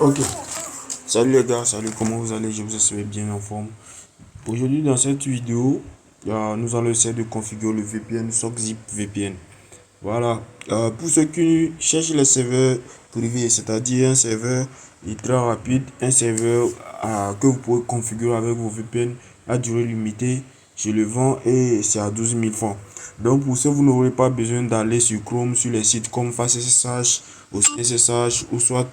Ok, salut les gars, salut, comment vous allez? Je vous espère bien en forme. Aujourd'hui, dans cette vidéo, nous allons essayer de configurer le VPN SockZip VPN. Voilà. Pour ceux qui cherchent les serveurs privés, c'est-à-dire un serveur ultra rapide, un serveur que vous pouvez configurer avec vos VPN à durée limitée, je le vends et c'est à 12 000 francs. Donc pour ça, vous n'aurez pas besoin d'aller sur Chrome, sur les sites comme FastSSH ou SSH ou soit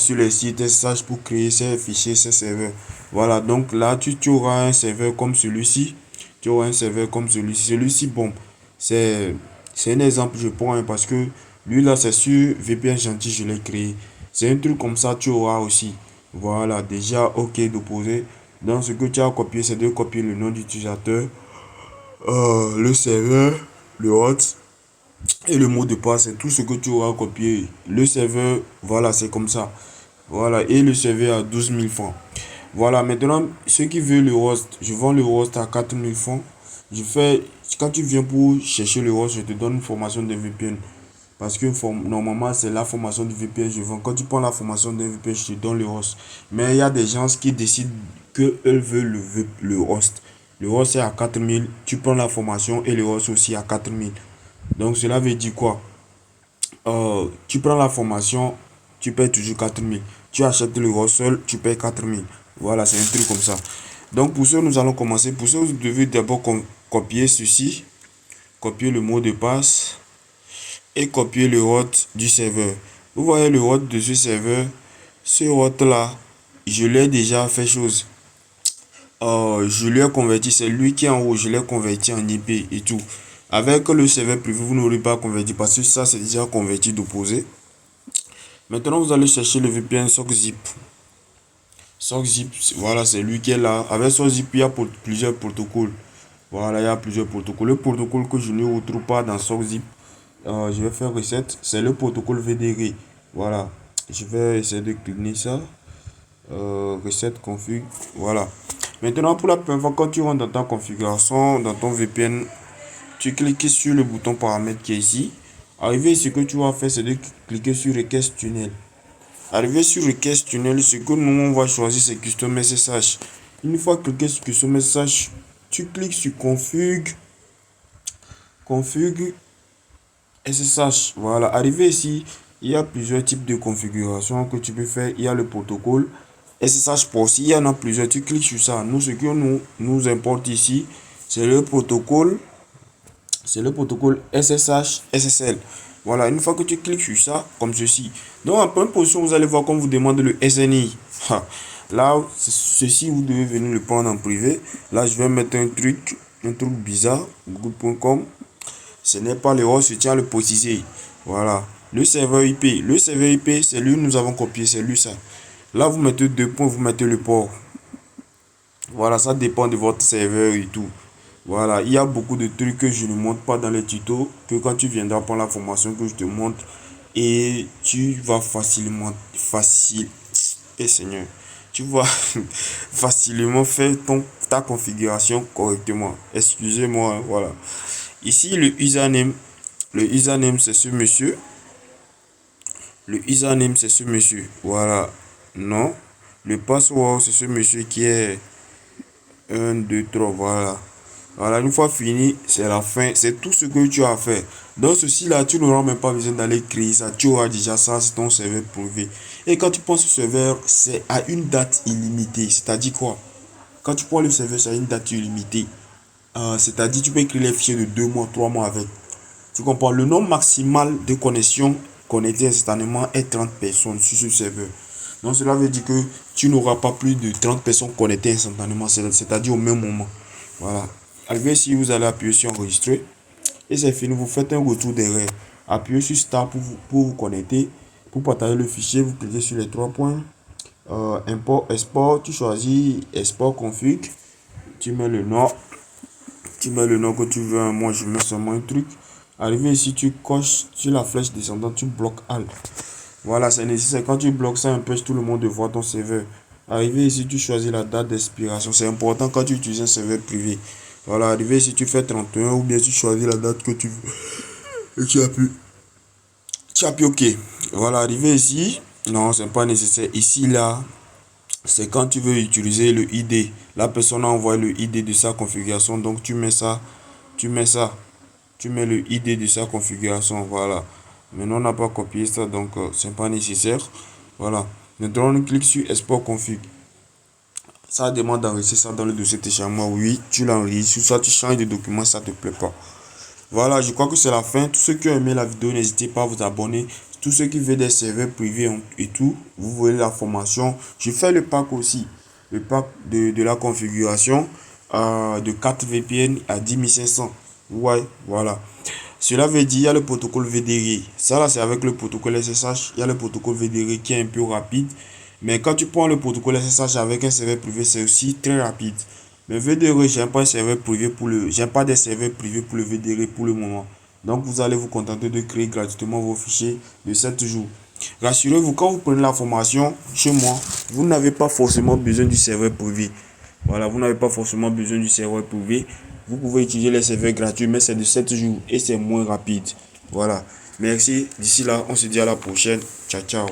sur les sites SSH pour créer ces fichiers, ces serveurs. Voilà, donc là, tu auras un serveur comme celui-ci. Tu auras un serveur comme celui-ci. Celui-ci, bon, c'est c'est un exemple, je prends, hein, parce que lui là, c'est sur VPN Gentil, je l'ai créé. C'est un truc comme ça, tu auras aussi. Voilà, déjà, ok, d'opposer. Donc, ce que tu as copié, c'est de copier le nom d'utilisateur, le serveur, le hôte et le mot de passe. C'est tout ce que tu auras copié. Le serveur, voilà, c'est comme ça. Voilà, et le serveur à 12 000 francs. Voilà, maintenant, ceux qui veulent le host, je vends le host à 4 000 francs. Je fais, quand tu viens pour chercher le host, je te donne une formation de VPN. Parce que normalement, c'est la formation du VPN, je vends. Quand tu prends la formation de VPN, je te donne le host. Mais il y a des gens qui décident que eux veulent le host. Le host est à 4 000. Tu prends la formation et le host aussi à 4 000. Donc cela veut dire quoi? Tu prends la formation, tu payes toujours 4 000. Tu achètes le host seul, tu payes 4 000. Voilà, c'est un truc comme ça. Donc pour ça, nous allons commencer. Pour ça, vous devez d'abord copier ceci, copier le mot de passe et copier le hôte du serveur. Vous voyez le hôte de ce serveur, ce hôte là, je l'ai déjà fait chose. Je lui ai converti, c'est lui qui est en haut, je l'ai converti en IP et tout. Avec le serveur privé, vous n'aurez pas converti parce que ça c'est déjà converti d'opposé. Maintenant, vous allez chercher le VPN SockZip. SockZip, voilà, c'est lui qui est là. Avec SockZip, il y a plusieurs protocoles. Voilà, il y a plusieurs protocoles. Le protocole que je ne retrouve pas dans SockZip, je vais faire recette. C'est le protocole VDR. Voilà, je vais essayer de cleaner ça. Recette config. Voilà. Maintenant, pour la première fois, quand tu rentres dans ta configuration, dans ton VPN, tu cliques sur le bouton paramètres qui est ici. Arrivé, ce que tu vas faire, c'est de cliquer sur request tunnel. Arrivé sur request tunnel, ce que nous on va choisir, c'est custom SSH. Une fois cliqué sur custom SSH, tu cliques sur config SSH. Voilà, arrivé ici, il y a plusieurs types de configurations que tu peux faire. Il y a le protocole SSH POS. Il y en a plusieurs. Tu cliques sur ça. Nous, ce que nous importe ici, c'est le protocole. C'est le protocole SSH SSL. Voilà, une fois que tu cliques sur ça, comme ceci. Donc, en première position, vous allez voir qu'on vous demande le SNI. Là, ceci, vous devez venir le prendre en privé. Là, je vais mettre un truc bizarre. Google.com. Ce n'est pas le host, je tiens à le préciser. Voilà. Le serveur IP. Le serveur IP, c'est lui que nous avons copié, c'est lui ça. Là, vous mettez deux points, vous mettez le port. Voilà, ça dépend de votre serveur et tout. Voilà, il y a beaucoup de trucs que je ne montre pas dans les tutos, que quand tu viendras prendre la formation que je te montre, et tu vas et Seigneur, tu vas facilement faire ta configuration correctement. Excusez-moi, hein, voilà. Ici, le username c'est ce monsieur. Le username c'est ce monsieur. Voilà. Non. Le password c'est ce monsieur qui est 1, 2, 3. Voilà. Voilà, une fois fini, c'est la fin. C'est tout ce que tu as à faire. Donc, ceci là, tu n'auras même pas besoin d'aller créer ça. Tu auras déjà ça, c'est ton serveur privé. Et quand tu penses au serveur, c'est à une date illimitée. C'est-à-dire quoi? Quand tu prends le serveur, c'est à une date illimitée. C'est-à-dire, tu peux créer les fichiers de 2 mois, 3 mois avec. Tu comprends? Le nombre maximal de connexions connectées instantanément est 30 personnes sur ce serveur. Donc, cela veut dire que tu n'auras pas plus de 30 personnes connectées instantanément, c'est-à-dire au même moment. Voilà. Arrivé ici, vous allez appuyer sur enregistrer. Et c'est fini, vous faites un retour d'erreur. Appuyez sur Start pour vous connecter. Pour partager le fichier, vous cliquez sur les trois points. Import, export, tu choisis export config. Tu mets le nom. Tu mets le nom que tu veux. Moi, je mets seulement un truc. Arrivé ici, tu coches sur la flèche descendante, tu bloques Alt. Voilà, c'est nécessaire. Quand tu bloques ça, empêche tout le monde de voir ton serveur. Arrivé ici, tu choisis la date d'expiration. C'est important quand tu utilises un serveur privé. Voilà, arrivé ici, tu fais 31 ou bien tu choisis la date que tu veux. Et tu appuies OK. Voilà, arrivé ici, Non, c'est pas nécessaire. Ici, là, c'est quand tu veux utiliser le ID. La personne a envoyé le ID de sa configuration. Donc, tu mets ça. Tu mets ça. Tu mets le ID de sa configuration. Voilà. Maintenant, on n'a pas copié ça. Donc, c'est pas nécessaire. Voilà. Maintenant, on clique sur Export Config. Ça demande d'enregistrer ça dans le dossier téléchargement. Oui, tu l'enregistres. Soit tu changes de document, ça te plaît pas. Voilà, je crois que c'est la fin. Tous ceux qui ont aimé la vidéo, n'hésitez pas à vous abonner. Tous ceux qui veulent des serveurs privés et tout, vous voulez la formation. Je fais le pack aussi. Le pack de la configuration de 4 VPN à 10 500. Ouais, voilà. Cela veut dire il y a le protocole VDR. Ça là, c'est avec le protocole SSH. Il y a le protocole VDR qui est un peu rapide. Mais quand tu prends le protocole SSH avec un serveur privé, c'est aussi très rapide. Mais VDR, j'aime pas un serveur privé j'aime pas des serveurs privés pour le VDR pour le moment. Donc vous allez vous contenter de créer gratuitement vos fichiers de 7 jours. Rassurez-vous, quand vous prenez la formation chez moi, vous n'avez pas forcément besoin du serveur privé. Voilà, vous n'avez pas forcément besoin du serveur privé. Vous pouvez utiliser les serveurs gratuits, mais c'est de 7 jours et c'est moins rapide. Voilà. Merci. D'ici là, on se dit à la prochaine. Ciao, ciao.